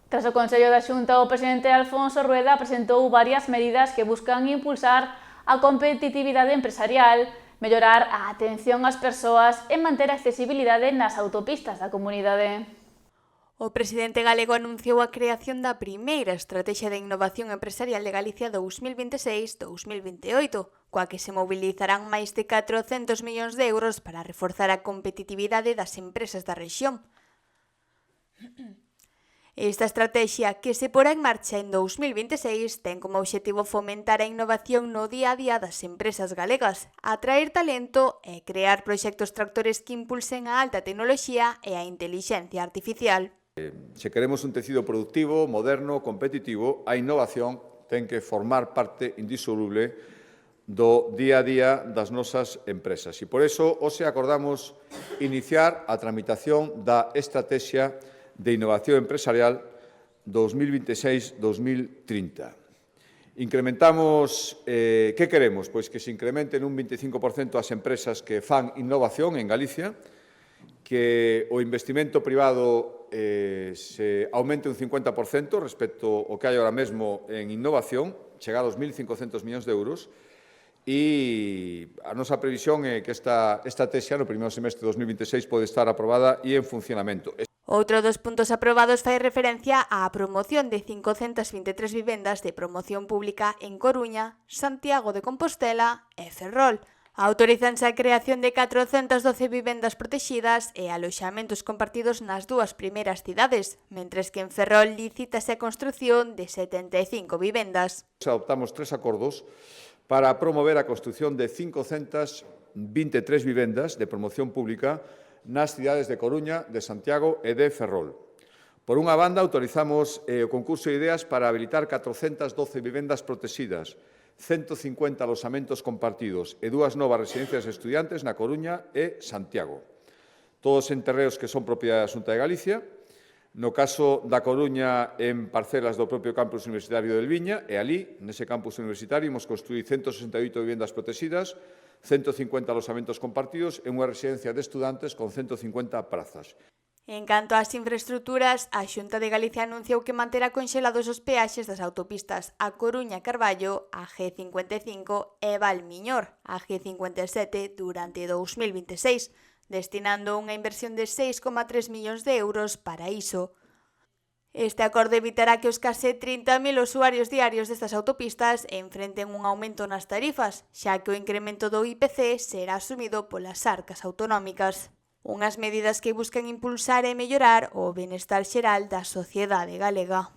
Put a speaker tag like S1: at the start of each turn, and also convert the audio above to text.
S1: Tras o Consello da Xunta, o presidente Alfonso Rueda presentou varias medidas que buscan impulsar a competitividade empresarial, mellorar a atención ás persoas e manter a accesibilidade nas autopistas da comunidade.
S2: O presidente galego anunciou a creación da primeira Estrategia de Innovación Empresarial de Galicia 2026-2028, coa que se mobilizarán máis de 400 millóns de euros para reforzar a competitividade das empresas da rexión. Esta estrategia, que se porá en marcha en 2026, ten como obxectivo fomentar a innovación no día a día das empresas galegas, atraer talento e crear proxectos tractores que impulsen a alta tecnoloxía e a intelixencia artificial.
S3: Se queremos un tecido productivo, moderno, competitivo, a innovación ten que formar parte indisoluble do día a día das nosas empresas. E por iso, hoxe acordamos iniciar a tramitación da Estrategia de Innovación Empresarial 2026-2030. Incrementamos, que queremos? Pois que se incrementen un 25% as empresas que fan innovación en Galicia, que o investimento privado se aumente un 50% respecto ao que hai ahora mesmo en innovación, chegar aos 1.500 millóns de euros, e a nosa previsión é que esta estrategia no primeiro semestre de 2026 pode estar aprobada e en funcionamento.
S2: Outro dos puntos aprobados fai referencia á promoción de 523 vivendas de promoción pública en Coruña, Santiago de Compostela e Ferrol. Autorízanse a creación de 412 vivendas protegidas e aloxamentos compartidos nas dúas primeiras cidades, mentres que en Ferrol licítase a construción de 75 vivendas.
S3: Adoptamos 3 acordos para promover a construción de 523 vivendas de promoción pública nas cidades de Coruña, de Santiago e de Ferrol. Por unha banda, autorizamos o concurso de ideas para habilitar 412 vivendas protegidas, 150 alosamentos compartidos e 2 novas residencias de estudiantes na Coruña e Santiago. Todos en terreos que son propiedade da Xunta de Galicia. No caso da Coruña, en parcelas do propio campus universitario del Viña, e ali, nese campus universitario, imos construir 168 vivendas protegidas, 150 alosamentos compartidos e unha residencia de estudantes con 150 prazas.
S2: En canto ás infraestructuras, a Xunta de Galicia anunciou que manterá conxelados os peaxes das autopistas A Coruña-Carballo, a G55 e Valmiñor, a G57, durante 2026, destinando unha inversión de 6,3 millóns de euros para iso. Este acordo evitará que os case 30.000 usuarios diarios destas autopistas enfrenten un aumento nas tarifas, xa que o incremento do IPC será asumido polas arcas autonómicas. Unhas medidas que buscan impulsar e mellorar o benestar xeral da sociedade galega.